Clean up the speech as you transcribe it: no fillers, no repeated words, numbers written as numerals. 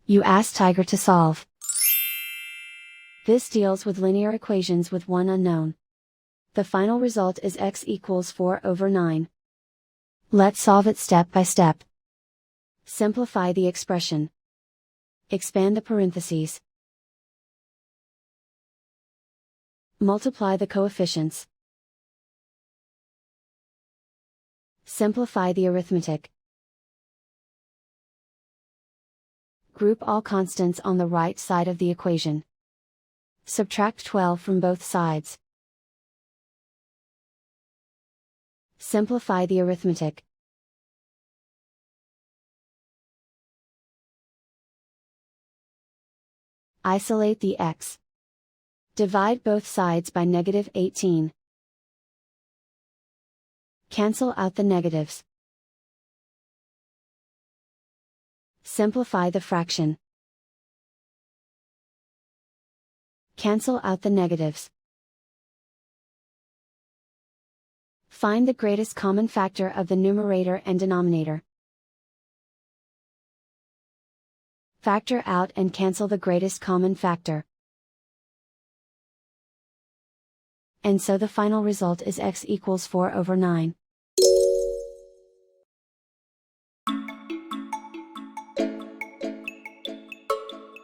You ask Tiger to solve. This deals with linear equations with one unknown. The final result is x equals 4/9. Let's solve it step by step. Simplify the expression. Expand the parentheses. Multiply the coefficients. Simplify the arithmetic. Group all constants on the right side of the equation. Subtract 12 from both sides. Simplify the arithmetic. Isolate the x. Divide both sides by -18. Cancel out the negatives. Simplify the fraction. Cancel out the negatives. Find the greatest common factor of the numerator and denominator. Factor out and cancel the greatest common factor. And so the final result is x equals 4/9.